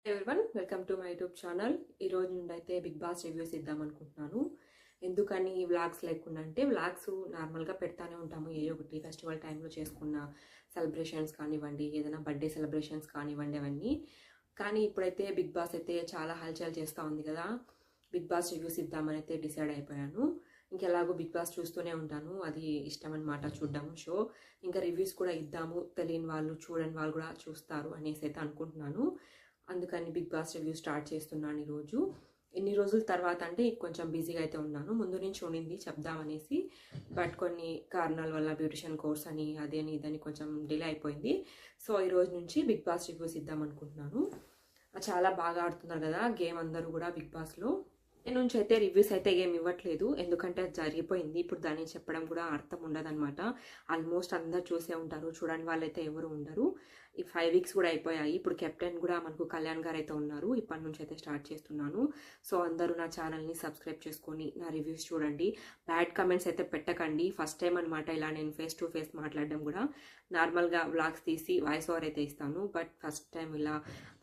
Everyone welcome to my YouTube channel. ఈ రోజు నుండి అయితే బిగ్ బాస్ రివ్యూస్ ఇద్దాం అనుకుంటున్నాను. ఎందుకని వ్లాగ్స్ లేకుండా అంటే వ్లాగ్స్ నార్మల్గా పెడతానే ఉంటాము. ఏ ఒకటి ఫెస్టివల్ టైంలో చేసుకున్న సెలబ్రేషన్స్ కానివ్వండి, ఏదైనా బర్త్డే సెలబ్రేషన్స్ కానివ్వండి, అవన్నీ. కానీ ఇప్పుడైతే బిగ్ బాస్ అయితే చాలా హల్చల్ చేస్తూ ఉంది కదా. బిగ్ బాస్ రివ్యూస్ ఇద్దామని అయితే డిసైడ్ అయిపోయాను. ఇంకెలాగో బిగ్ బాస్ చూస్తూనే ఉంటాను, అది ఇష్టం అనమాట చూడడం షో. ఇంకా రివ్యూస్ కూడా ఇద్దాము, తెలియని వాళ్ళు చూడని వాళ్ళు కూడా చూస్తారు అనేసి అయితే అనుకుంటున్నాను. అందుకని బిగ్ బాస్ రివ్యూ స్టార్ట్ చేస్తున్నాను ఈరోజు. ఎన్ని రోజుల తర్వాత అంటే కొంచెం బిజీగా అయితే ఉన్నాను. ముందు నుంచి ఉండింది చెప్దామనేసి, బట్ కొన్ని కారణాల వల్ల బ్యూటిషియన్ కోర్స్ అని అది అని ఇదని కొంచెం డిలే అయిపోయింది. సో ఈ రోజు నుంచి బిగ్ బాస్ రివ్యూస్ ఇద్దాం అనుకుంటున్నాను. చాలా బాగా ఆడుతున్నారు కదా గేమ్ అందరూ కూడా బిగ్ బాస్లో. నేను నుంచి అయితే రివ్యూస్ అయితే ఏమి ఇవ్వట్లేదు, ఎందుకంటే అది జరిగిపోయింది. ఇప్పుడు దాన్ని చెప్పడం కూడా అర్థం ఉండదన్నమాట. ఆల్మోస్ట్ అందరు చూసే ఉంటారు, చూడని వాళ్ళైతే ఎవరు ఉండరు. ఈ 5 వీక్స్ కూడా అయిపోయాయి. ఇప్పుడు కెప్టెన్ కూడా మనకు కళ్యాణ్ గారు అయితే ఉన్నారు. ఇప్పటి నుంచి అయితే స్టార్ట్ చేస్తున్నాను. సో అందరూ నా ఛానల్ని సబ్స్క్రైబ్ చేసుకొని నా రివ్యూస్ చూడండి. బ్యాడ్ కమెంట్స్ అయితే పెట్టకండి. ఫస్ట్ టైం అనమాట ఇలా నేను ఫేస్ టు ఫేస్ మాట్లాడడం కూడా. నార్మల్గా వ్లాగ్స్ తీసి వాయిస్ ఓవర్ అయితే ఇస్తాను, బట్ ఫస్ట్ టైం ఇలా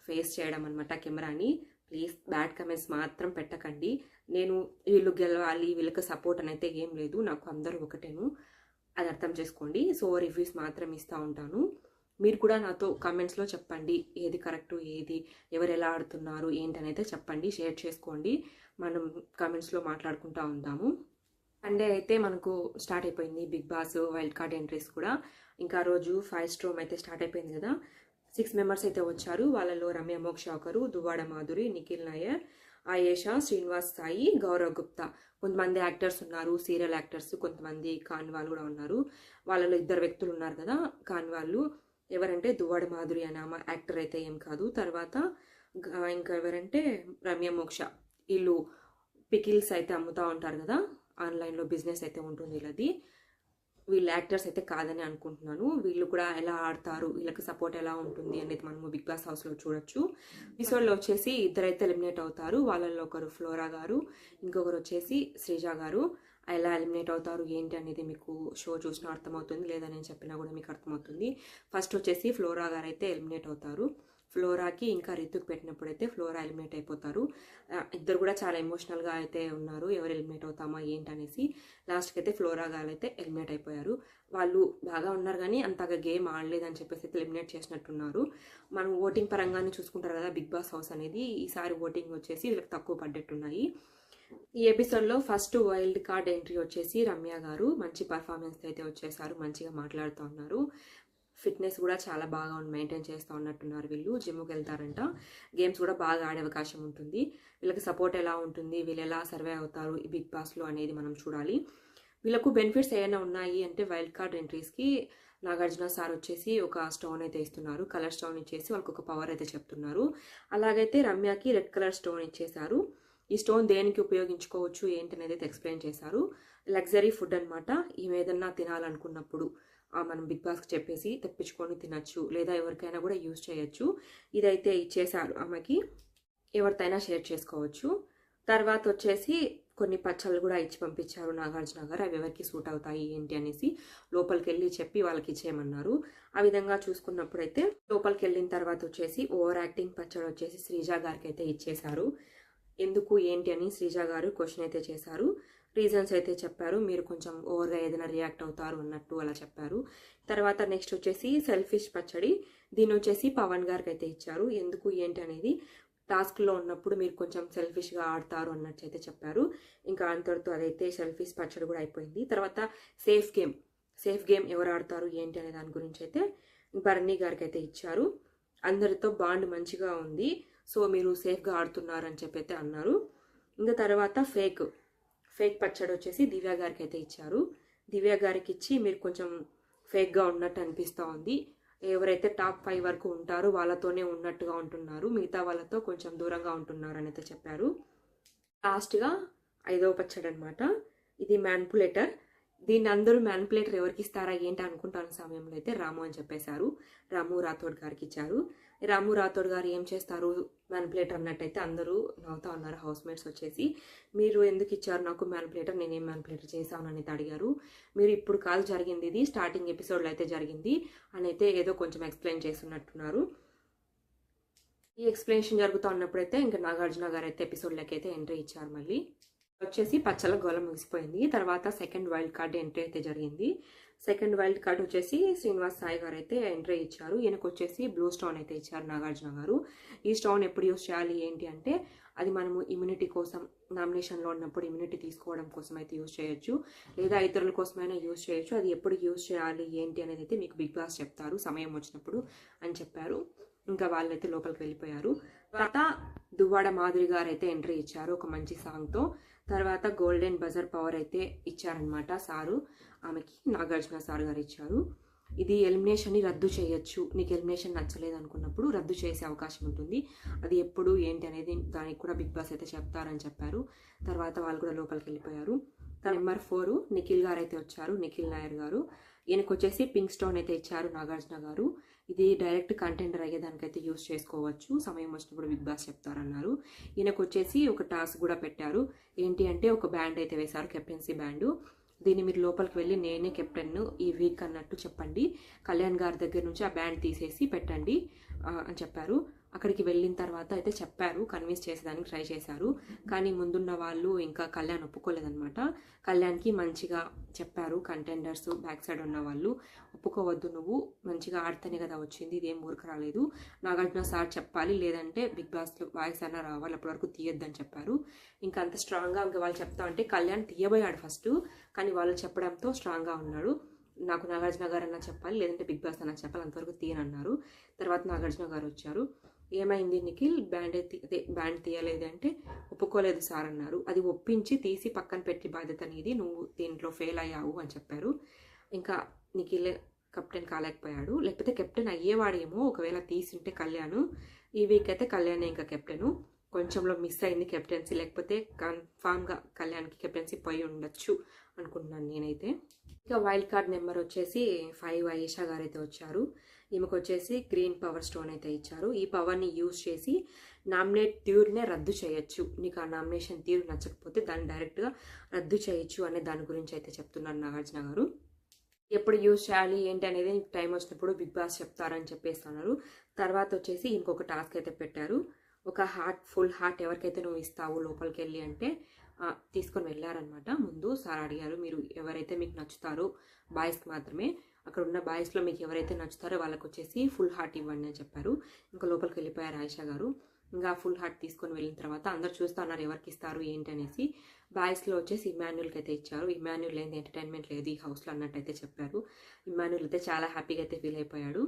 ఫేస్ చేయడం అనమాట కెమెరాని. ప్లీజ్ బ్యాడ్ కమెంట్స్ మాత్రం పెట్టకండి. నేను వీళ్ళు గెలవాలి, వీళ్ళకి సపోర్ట్ అని అయితే ఏం లేదు. నాకు అందరూ ఒకటేను, అది అర్థం చేసుకోండి. సో రివ్యూస్ మాత్రం ఇస్తూ ఉంటాను. మీరు కూడా నాతో కమెంట్స్లో చెప్పండి, ఏది కరెక్టు, ఏది ఎవరు ఎలా ఆడుతున్నారు ఏంటని అయితే చెప్పండి, షేర్ చేసుకోండి. మనం కమెంట్స్లో మాట్లాడుకుంటూ ఉంటాము. సండే అయితే మనకు స్టార్ట్ అయిపోయింది Bigg Boss wild card entries కూడా. ఇంకా రోజు 5 స్ట్రోమ్ అయితే స్టార్ట్ అయిపోయింది కదా. 6 మెంబర్స్ అయితే వచ్చారు. వాళ్ళలో రమ్య మోక్ష ఒకరు, దువ్వాడ మాధురి, నిఖిల్ నాయర్, ఆయేషా, శ్రీనివాస్ సాయి, గౌరవ్ గుప్తా. కొంతమంది యాక్టర్స్ ఉన్నారు, సీరియల్ యాక్టర్స్, కొంతమంది కాని వాళ్ళు కూడా ఉన్నారు. వాళ్ళలో 2 వ్యక్తులు ఉన్నారు కదా కాని వాళ్ళు. ఎవరంటే దువ్వాడ మాధురి అనే ఆమె యాక్టర్ అయితే ఏం కాదు. తర్వాత ఇంకా ఎవరంటే రమ్య మోక్ష. వీళ్ళు పికిల్స్ అయితే అమ్ముతూ ఉంటారు కదా, ఆన్లైన్లో బిజినెస్ అయితే ఉంటుంది వీళ్ళది. వీళ్ళు యాక్టర్స్ అయితే కాదని అనుకుంటున్నాను. వీళ్ళు కూడా ఎలా ఆడతారు, వీళ్ళకి సపోర్ట్ ఎలా ఉంటుంది అనేది మనము బిగ్ బాస్ హౌస్లో చూడొచ్చు. ఎపిసోడ్లో వచ్చేసి 2 అయితే ఎలిమినేట్ అవుతారు. వాళ్ళల్లో ఒకరు ఫ్లోరా గారు, ఇంకొకరు వచ్చేసి శ్రీజ గారు. ఎలా ఎలిమినేట్ అవుతారు ఏంటి అనేది మీకు షో చూసినా అర్థమవుతుంది, లేదా నేను చెప్పినా కూడా మీకు అర్థమవుతుంది. ఫస్ట్ వచ్చేసి ఫ్లోరా గారు అయితే ఎలిమినేట్ అవుతారు. ఫ్లోరాకి ఇంకా రితుకు పెట్టినప్పుడు అయితే ఫ్లోరా ఎలిమినేట్ అయిపోతారు. ఇద్దరు కూడా చాలా ఎమోషనల్గా అయితే ఉన్నారు, ఎవరు ఎలిమినేట్ అవుతామా ఏంటనేసి. లాస్ట్కి అయితే ఫ్లోరా గారు అయితే ఎలిమినేట్ అయిపోయారు. వాళ్ళు బాగా ఉన్నారు కానీ అంతగా గేమ్ ఆడలేదని చెప్పేసి అయితే ఎలిమినేట్ చేసినట్టున్నారు. మనం ఓటింగ్ పరంగానే చూసుకుంటారు కదా బిగ్ బాస్ హౌస్ అనేది. ఈసారి ఓటింగ్ వచ్చేసి వీళ్ళకి తక్కువ పడ్డట్టున్నాయి. ఈ ఎపిసోడ్లో ఫస్ట్ వైల్డ్ కార్డ్ ఎంట్రీ వచ్చేసి రమ్య గారు. మంచి పర్ఫార్మెన్స్ అయితే వచ్చేసారు, మంచిగా మాట్లాడుతూ ఉన్నారు. ఫిట్నెస్ కూడా చాలా బాగా మెయింటైన్ చేస్తూ ఉన్నట్టున్నారు. వీళ్ళు జిమ్కి వెళ్తారంట. గేమ్స్ కూడా బాగా ఆడే అవకాశం ఉంటుంది. వీళ్ళకి సపోర్ట్ ఎలా ఉంటుంది, వీళ్ళు ఎలా సర్వే అవుతారు ఈ బిగ్ బాస్లో అనేది మనం చూడాలి. వీళ్ళకు బెనిఫిట్స్ ఏమైనా ఉన్నాయి అంటే వైల్డ్ కార్డ్ ఎంట్రీస్కి నాగార్జున సార్ వచ్చేసి ఒక స్టోన్ అయితే ఇస్తున్నారు. కలర్ స్టోన్ ఇచ్చేసి వాళ్ళకి ఒక పవర్ అయితే చెప్తున్నారు. అలాగైతే రమ్యకి రెడ్ కలర్ స్టోన్ ఇచ్చేశారు. ఈ స్టోన్ దేనికి ఉపయోగించుకోవచ్చు ఏంటనేది అయితే ఎక్స్ప్లెయిన్ చేశారు. లగ్జరీ ఫుడ్ అనమాట. ఈమె ఏదన్నా తినాలనుకున్నప్పుడు మనం బిగ్ బాస్కి చెప్పేసి తెప్పించుకొని తినచ్చు, లేదా ఎవరికైనా కూడా యూజ్ చేయొచ్చు. ఇదైతే ఇచ్చేసారు ఆమెకి, ఎవరితోనైనా షేర్ చేసుకోవచ్చు. తర్వాత వచ్చేసి కొన్ని పచ్చళ్ళు కూడా ఇచ్చి పంపించారు నాగార్జున గారు. అవి ఎవరికి సూట్ అవుతాయి ఏంటి అనేసి లోపలికి వెళ్ళి చెప్పి వాళ్ళకి ఇచ్చేయమన్నారు. ఆ విధంగా చూసుకున్నప్పుడైతే లోపలికి వెళ్ళిన తర్వాత వచ్చేసి ఓవర్ యాక్టింగ్ పచ్చడి వచ్చేసి శ్రీజ గారికి అయితే ఇచ్చేశారు. ఎందుకు ఏంటి అని శ్రీజ గారు క్వశ్చన్ అయితే చేశారు. రీజన్స్ అయితే చెప్పారు, మీరు కొంచెం ఓవర్గా ఏదైనా రియాక్ట్ అవుతారు అన్నట్టు అలా చెప్పారు. తర్వాత నెక్స్ట్ వచ్చేసి సెల్ఫిష్ పచ్చడి. దీని వచ్చేసి పవన్ గారికి అయితే ఇచ్చారు. ఎందుకు ఏంటి అనేది, టాస్క్లో ఉన్నప్పుడు మీరు కొంచెం సెల్ఫిష్గా ఆడతారు అన్నట్టు అయితే చెప్పారు. ఇంకా అంతటితో అదైతే సెల్ఫిష్ పచ్చడి కూడా అయిపోయింది. తర్వాత సేఫ్ గేమ్ ఎవరు ఆడతారు ఏంటి అనే దాని గురించి అయితే భరణి గారికి అయితే ఇచ్చారు. అందరితో బాండ్ మంచిగా ఉంది, సో మీరు సేఫ్గా ఆడుతున్నారని చెప్పి అయితే అన్నారు. ఇంకా తర్వాత ఫేక్ పచ్చడి వచ్చేసి దివ్య గారికి అయితే ఇచ్చారు. దివ్య గారికి ఇచ్చి మీరు కొంచెం ఫేక్గా ఉన్నట్టు అనిపిస్తూ ఉంది, ఎవరైతే టాప్ 5 వరకు ఉంటారో వాళ్ళతోనే ఉన్నట్టుగా ఉంటున్నారు, మిగతా వాళ్ళతో కొంచెం దూరంగా ఉంటున్నారు అని అయితే చెప్పారు. లాస్ట్గా 5వ పచ్చడి అనమాట. ఇది మ్యాన్పులేటర్. దీన్ని అందరూ మ్యాన్పులేటర్ ఎవరికి ఇస్తారా ఏంటి అనుకుంటాను సమయంలో అయితే రాము అని చెప్పేశారు. రాము రాథోడ్ గారికి ఇచ్చారు. రాము రాథోడ్ గారు ఏం చేస్తారు మ్యాన్పులేటర్ అన్నట్టయితే అందరూ నవ్వుతా ఉన్నారు. హౌస్ మేట్స్ వచ్చేసి, మీరు ఎందుకు ఇచ్చారు నాకు మ్యాన్పులేటర్, నేనేం మ్యాన్పులేటర్ చేశాను అని అడిగారు. మీరు ఇప్పుడు కాదు జరిగింది, ఇది స్టార్టింగ్ ఎపిసోడ్లో అయితే జరిగింది అని అయితే ఏదో కొంచెం ఎక్స్ప్లెయిన్ చేస్తున్నట్టున్నారు. ఈ ఎక్స్ప్లెనేషన్ జరుగుతూ ఉన్నప్పుడైతే ఇంకా నాగార్జున గారు అయితే ఎపిసోడ్లోకి అయితే ఎంట్రీ ఇచ్చారు. మళ్ళీ వచ్చేసి పచ్చల గోళం ముగిసిపోయింది. తర్వాత సెకండ్ వైల్డ్ కార్డ్ ఎంట్రీ అయితే జరిగింది. సెకండ్ వైల్డ్ కార్డ్ వచ్చేసి శ్రీనివాస్ సాయి గారు అయితే ఎంట్రీ ఇచ్చారు. ఈయనకు వచ్చేసి బ్లూ స్టోన్ అయితే ఇచ్చారు నాగార్జున గారు. ఈ స్టోన్ ఎప్పుడు యూస్ చేయాలి ఏంటి అంటే అది మనము ఇమ్యూనిటీ కోసం నామినేషన్లో ఉన్నప్పుడు ఇమ్యూనిటీ తీసుకోవడం కోసం అయితే యూజ్ చేయొచ్చు, లేదా ఇతరుల కోసమైనా యూజ్ చేయొచ్చు. అది ఎప్పుడు యూజ్ చేయాలి ఏంటి అనేది అయితే మీకు బిగ్ బాస్ చెప్తారు సమయం వచ్చినప్పుడు అని చెప్పారు. ఇంకా వాళ్ళైతే లోపలికి వెళ్ళిపోయారు. తర్వాత దువ్వాడ మాధురి గారు అయితే ఎంట్రీ ఇచ్చారు ఒక మంచి సాంగ్తో. తర్వాత గోల్డెన్ బజర్ పవర్ అయితే ఇచ్చారనమాట సారు, ఆమెకి నాగార్జున సార్ గారు ఇచ్చారు. ఇది ఎలిమినేషన్ని రద్దు చేయొచ్చు, నీకు ఎలిమినేషన్ నచ్చలేదు అనుకున్నప్పుడు రద్దు చేసే అవకాశం ఉంటుంది, అది ఎప్పుడు ఏంటి అనేది దానికి కూడా బిగ్ బాస్ అయితే చెప్తారని చెప్పారు. తర్వాత వాళ్ళు కూడా లోపలికి వెళ్ళిపోయారు. నెంబర్ 4 నిఖిల్ గారు అయితే వచ్చారు, నిఖిల్ నాయర్ గారు. ఈయనకు వచ్చేసి పింక్ స్టోన్ అయితే ఇచ్చారు నాగార్జున గారు. ఇది డైరెక్ట్ కంటెండర్ అయ్యేదానికైతే యూజ్ చేసుకోవచ్చు, సమయం వచ్చినప్పుడు బిగ్ బాస్ చెప్తారన్నారు. ఈయనకు వచ్చేసి ఒక టాస్క్ కూడా పెట్టారు. ఏంటి అంటే ఒక బ్యాండ్ అయితే వేశారు, కెప్టెన్సీ బ్యాండు. దీన్ని మీరు లోపలికి వెళ్ళి నేనే కెప్టెన్ ఈ వీక్ అన్నట్టు చెప్పండి, కళ్యాణ్ గారి దగ్గర నుంచి ఆ బ్యాండ్ తీసేసి పెట్టండి అని చెప్పారు. అక్కడికి వెళ్ళిన తర్వాత అయితే చెప్పారు, కన్విన్స్ చేసేదానికి ట్రై చేశారు. కానీ ముందున్న వాళ్ళు ఇంకా కళ్యాణ్ ఒప్పుకోలేదనమాట. కళ్యాణ్కి మంచిగా చెప్పారు కంటెండర్స్ బ్యాక్ సైడ్ ఉన్న వాళ్ళు, ఒప్పుకోవద్దు, నువ్వు మంచిగా ఆడితేనే కదా వచ్చింది, ఇదేం ఊరికి రాలేదు, నాగార్జున సార్ చెప్పాలి, లేదంటే బిగ్ బాస్లో వాయిస్ అన్న రావాలి, అప్పటి వరకు తీయొద్దని చెప్పారు. ఇంకా అంత స్ట్రాంగ్గా ఇంకా వాళ్ళు చెప్తా ఉంటే కళ్యాణ్ తీయబోయాడు ఫస్ట్, కానీ వాళ్ళు చెప్పడంతో స్ట్రాంగ్గా ఉన్నాడు. నాకు నాగార్జున గారు అన్న చెప్పాలి, లేదంటే బిగ్ బాస్ అన్న చెప్పాలి, అంతవరకు తీయనన్నారు. తర్వాత నాగార్జున గారు వచ్చారు. ఏమైంది నిఖిల్, బ్యాండ్ తీయలేదు అంటే ఒప్పుకోలేదు సార్ అన్నారు. అది ఒప్పించి తీసి పక్కన పెట్టి బాధ్యత నీది, నువ్వు దీంట్లో ఫెయిల్ అయ్యావు అని చెప్పారు. ఇంకా నిఖిల్ కెప్టెన్ కాలేకపోయాడు, లేకపోతే కెప్టెన్ అయ్యేవాడేమో ఒకవేళ తీసుంటే కళ్యాణ్. ఈ వీక్ అయితే కళ్యాణ్ ఇంకా కెప్టెను, కొంచెంలో మిస్ అయింది కెప్టెన్సీ, లేకపోతే కన్ఫామ్గా కళ్యాణ్కి కెప్టెన్సీ పోయి ఉండొచ్చు అనుకుంటున్నాను నేనైతే. ఇక వైల్డ్ కార్డ్ నెంబర్ వచ్చేసి 5 ఆయేషా గారు అయితే వచ్చారు. ఈమెకు వచ్చేసి గ్రీన్ పవర్ స్టోన్ అయితే ఇచ్చారు. ఈ పవర్ని యూజ్ చేసి నామినేట్ తీరునే రద్దు చేయొచ్చు, నీకు ఆ నామినేషన్ తీరు నచ్చకపోతే దాన్ని డైరెక్ట్గా రద్దు చేయొచ్చు అనే దాని గురించి అయితే చెప్తున్నారు నాగార్జున గారు. ఎప్పుడు యూజ్ చేయాలి ఏంటి అనేది టైం వచ్చినప్పుడు బిగ్ బాస్ చెప్తారని చెప్పేస్తున్నారు. తర్వాత వచ్చేసి ఇంకొక టాస్క్ అయితే పెట్టారు. ఒక హార్ట్, ఫుల్ హార్ట్ ఎవరికైతే నువ్వు ఇస్తావు లోపలికి వెళ్ళి అంటే తీసుకొని వెళ్ళారనమాట. ముందు సార్ అడిగారు, మీరు ఎవరైతే మీకు నచ్చుతారో బాయ్స్కి మాత్రమే, అక్కడ ఉన్న బాయ్స్లో మీకు ఎవరైతే నచ్చుతారో వాళ్ళకి వచ్చేసి ఫుల్ హార్ట్ ఇవ్వండి అని చెప్పారు. ఇంకా లోపలికి వెళ్ళిపోయారు ఆయేషా గారు. ఇంకా ఫుల్ హార్ట్ తీసుకొని వెళ్ళిన తర్వాత అందరు చూస్తూ ఉన్నారు ఎవరికి ఇస్తారు ఏంటి అనేసి. బాయ్స్లో వచ్చేసి ఇమాన్యుల్కి అయితే ఇచ్చారు. ఇమాన్యుల్ ఏంటి ఎంటర్టైన్మెంట్ లేదు ఈ హౌస్లో అన్నట్టు అయితే చెప్పారు. ఇమాన్యుల్ అయితే చాలా హ్యాపీగా అయితే ఫీల్ అయిపోయాడు.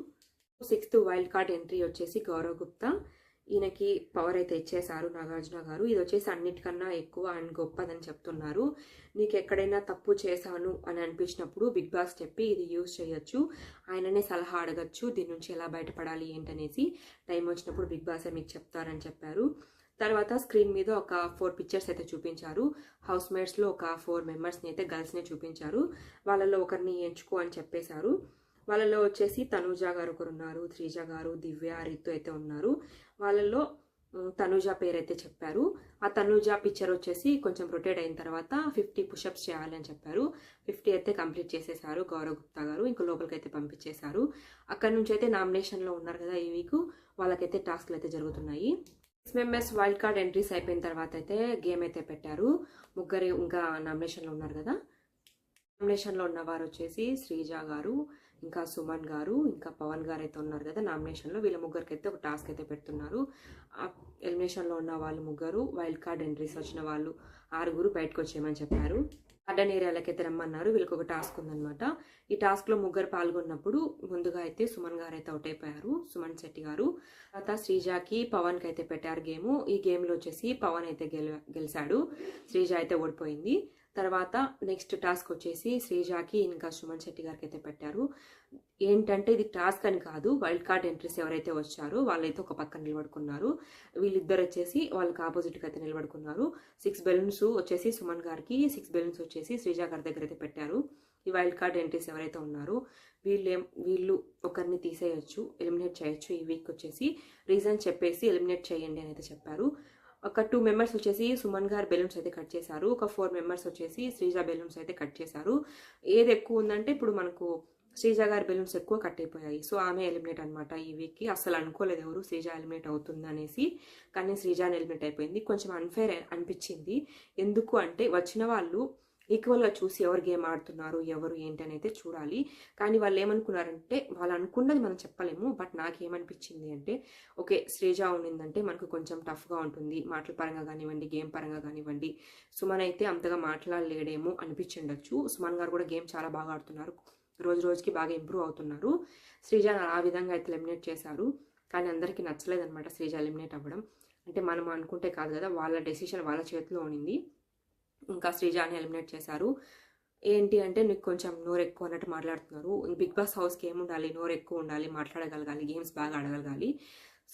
6th వైల్డ్ కార్డ్ ఎంట్రీ వచ్చేసి గౌరవ్ గుప్తా. ఈయనకి పవర్ అయితే ఇచ్చేశారు నాగార్జున గారు. ఇది వచ్చేసి అన్నిటికన్నా ఎక్కువ అండ్ గొప్పదని చెప్తున్నారు. నీకు ఎక్కడైనా తప్పు చేశాను అని అనిపించినప్పుడు బిగ్ బాస్ చెప్పి ఇది యూజ్ చేయొచ్చు, ఆయననే సలహా అడగచ్చు దీని నుంచి ఎలా బయటపడాలి ఏంటనేసి. టైం వచ్చినప్పుడు బిగ్ బాస్ మీకు చెప్తారని చెప్పారు. తర్వాత స్క్రీన్ మీద ఒక 4 పిక్చర్స్ అయితే చూపించారు. హౌస్ మేట్స్లో ఒక 4 మెంబర్స్ని అయితే గర్ల్స్నే చూపించారు. వాళ్ళలో ఒకరిని ఎంచుకో అని చెప్పేశారు. వాళ్ళలో వచ్చేసి తనూజ గారు ఒకరు ఉన్నారు, శ్రీజ గారు, దివ్య, రితు అయితే ఉన్నారు. వాళ్ళలో తనూజ పేరు అయితే చెప్పారు. ఆ తనూజ పిక్చర్ వచ్చేసి కొంచెం రొటేట్ అయిన తర్వాత 50 పుషప్స్ చేయాలి అని చెప్పారు. 50 అయితే కంప్లీట్ చేసేసారు గౌరవ్ గుప్తా గారు. ఇంకో లోపలికి అయితే పంపించేశారు. అక్కడ నుంచి అయితే నామినేషన్లో ఉన్నారు కదా ఈ వీక్, వాళ్ళకైతే టాస్క్లు అయితే జరుగుతున్నాయి. 6 మెంబర్స్ వైల్డ్ కార్డ్ ఎంట్రీస్ అయిపోయిన తర్వాత అయితే గేమ్ అయితే పెట్టారు. ముగ్గురు ఇంకా నామినేషన్లో ఉన్నారు కదా. నామినేషన్లో ఉన్నవారు వచ్చేసి శ్రీజ గారు, ఇంకా సుమన్ గారు, ఇంకా పవన్ గారు అయితే ఉన్నారు కదా నామినేషన్లో. వీళ్ళ ముగ్గురికి అయితే ఒక టాస్క్ అయితే పెడుతున్నారు. ఎలిమినేషన్లో ఉన్న వాళ్ళు ముగ్గురు, వైల్డ్ కార్డ్ ఎంట్రీస్ వచ్చిన వాళ్ళు 6 బయటకు వచ్చేయమని చెప్పారు. గార్డెన్ ఏరియాలకైతే రమ్మన్నారు. వీళ్ళకి ఒక టాస్క్ ఉందనమాట. ఈ టాస్క్లో ముగ్గురు పాల్గొన్నప్పుడు ముందుగా అయితే సుమన్ గారు అయితే అవుట్ అయిపోయారు, సుమన్ శెట్టి గారు. తర్వాత శ్రీజాకి పవన్కి అయితే పెట్టారు గేము. ఈ గేమ్లో వచ్చేసి పవన్ అయితే గెలిచాడు, శ్రీజ అయితే ఓడిపోయింది. తర్వాత నెక్స్ట్ టాస్క్ వచ్చేసి శ్రీజాకి ఇంకా సుమన్ శెట్టి గారికి అయితే పెట్టారు. ఏంటంటే ఇది టాస్క్ అని కాదు, వైల్డ్ కార్డ్ ఎంట్రీస్ ఎవరైతే వచ్చారో వాళ్ళైతే ఒక పక్కన నిలబడుకున్నారు. వీళ్ళిద్దరు వచ్చేసి వాళ్ళకి ఆపోజిట్గా అయితే నిలబడుకున్నారు. 6 బెలూన్స్ వచ్చేసి సుమన్ గారికి, 6 బెలూన్స్ వచ్చేసి శ్రీజా గారి దగ్గర అయితే పెట్టారు. ఈ వైల్డ్ కార్డ్ ఎంట్రీస్ ఎవరైతే ఉన్నారో వీళ్ళు ఒకరిని తీసేయచ్చు, ఎలిమినేట్ చేయొచ్చు. ఈ వీక్ వచ్చేసి రీజన్ చెప్పేసి ఎలిమినేట్ చేయండి అని అయితే చెప్పారు. ఒక 2 మెంబర్స్ వచ్చేసి సుమన్ గారు బెలూన్స్ అయితే కట్ చేశారు. ఒక 4 మెంబర్స్ వచ్చేసి శ్రీజా బెలూన్స్ అయితే కట్ చేశారు. ఏది ఎక్కువ ఉందంటే ఇప్పుడు మనకు శ్రీజ గారి బెలూన్స్ ఎక్కువ కట్ అయిపోయాయి. సో ఆమె ఎలిమినేట్ అనమాట ఈ వీక్కి. అసలు అనుకోలేదు ఎవరు శ్రీజ ఎలిమినేట్ అవుతుంది అనేసి, కానీ శ్రీజాని ఎలిమినేట్ అయిపోయింది. కొంచెం అన్ఫేర్ అనిపించింది. ఎందుకు అంటే వచ్చిన వాళ్ళు ఈక్వల్గా చూసి ఎవరు గేమ్ ఆడుతున్నారు ఎవరు ఏంటి అని అయితే చూడాలి. కానీ వాళ్ళు ఏమనుకున్నారంటే, వాళ్ళు అనుకున్నది మనం చెప్పలేము. బట్ నాకేమనిపించింది అంటే, ఓకే శ్రీజ ఉండిందంటే మనకు కొంచెం టఫ్గా ఉంటుంది, మాటల పరంగా కానివ్వండి గేమ్ పరంగా కానివ్వండి. సుమన్ అయితే అంతగా మాట్లాడలేడేమో అనిపించిండొచ్చు. సుమన్ గారు కూడా గేమ్ చాలా బాగా ఆడుతున్నారు, రోజు రోజుకి బాగా ఇంప్రూవ్ అవుతున్నారు. శ్రీజాని ఆ విధంగా అయితే ఎలిమినేట్ చేశారు. కానీ అందరికీ నచ్చలేదన్నమాట శ్రీజ ఎలిమినేట్ అవ్వడం. అంటే మనం అనుకుంటే కాదు కదా, వాళ్ళ డెసిషన్ వాళ్ళ చేతిలో ఉండింది. ఇంకా శ్రీజాని ఎలిమినేట్ చేశారు. ఏంటి అంటే నీకు కొంచెం నోరు ఎక్కువ అన్నట్టు మాట్లాడుతున్నారు. బిగ్ బాస్ హౌస్కి ఏముండాలి, నోరు ఎక్కువ ఉండాలి, మాట్లాడగలగాలి, గేమ్స్ బాగా ఆడగలగాలి.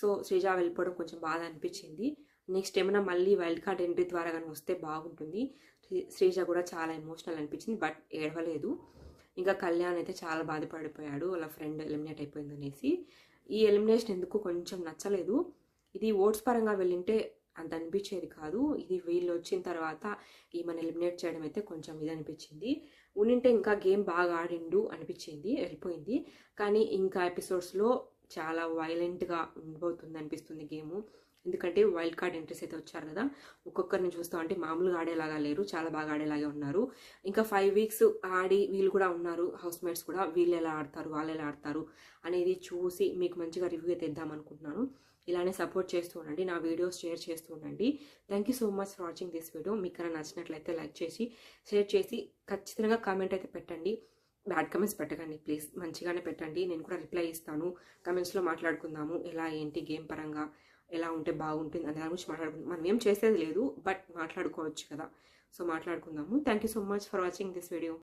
సో శ్రీజ వెళ్ళిపోవడం కొంచెం బాధ అనిపించింది. నెక్స్ట్ ఏమైనా మళ్ళీ వైల్డ్ కార్డ్ ఎంట్రీ ద్వారా కానీ వస్తే బాగుంటుంది. శ్రీజ కూడా చాలా ఎమోషనల్ అనిపించింది, బట్ ఏడవలేదు. ఇంకా కళ్యాణ్ అయితే చాలా బాధపడిపోయాడు వాళ్ళ ఫ్రెండ్ ఎలిమినేట్ అయిపోయిందనేసి. ఈ ఎలిమినేషన్ ఎందుకు కొంచెం నచ్చలేదు. ఇది ఓట్స్ పరంగా వెళ్ళింటే అంత అనిపించేది కాదు. ఇది వీళ్ళు వచ్చిన తర్వాత ఈమెను ఎలిమినేట్ చేయడం అయితే కొంచెం ఇది అనిపించింది. ఉండింటే ఇంకా గేమ్ బాగా ఆడిండు అనిపించింది, వెళ్ళిపోయింది. కానీ ఇంకా ఎపిసోడ్స్లో చాలా వైలెంట్గా ఉండబోతుంది అనిపిస్తుంది గేము. ఎందుకంటే వైల్డ్ కార్డ్ ఎంట్రీస్ అయితే వచ్చారు కదా, ఒక్కొక్కరిని చూస్తాం అంటే మామూలుగా ఆడేలాగా లేరు, చాలా బాగా ఆడేలాగే ఉన్నారు. ఇంకా 5 వీక్స్ ఆడి వీళ్ళు కూడా ఉన్నారు, హౌస్ మేట్స్ కూడా. వీళ్ళు ఎలా ఆడతారు వాళ్ళు ఎలా ఆడతారు అనేది చూసి మీకు మంచిగా రివ్యూ అయితే ఇద్దాం అనుకుంటున్నాను. ఇలానే సపోర్ట్ చేస్తూ ఉండండి, నా వీడియోస్ షేర్ చేస్తూ ఉండండి. Thank you so much for watching this video. మీకు కన్నా నచ్చినట్లయితే లైక్ చేసి షేర్ చేసి ఖచ్చితంగా కామెంట్ అయితే పెట్టండి. బ్యాడ్ కమెంట్స్ పెట్టకండి ప్లీజ్, మంచిగానే పెట్టండి. నేను కూడా రిప్లై ఇస్తాను. కమెంట్స్లో మాట్లాడుకుందాము ఎలా ఏంటి గేమ్ పరంగా ఎలా ఉంటే బాగుంటుంది అనే దాని గురించి మాట్లాడుకుందాం. మనం ఏం చేసేది లేదు, బట్ మాట్లాడుకోవచ్చు కదా. సో మాట్లాడుకుందాము. Thank you so much for watching this video.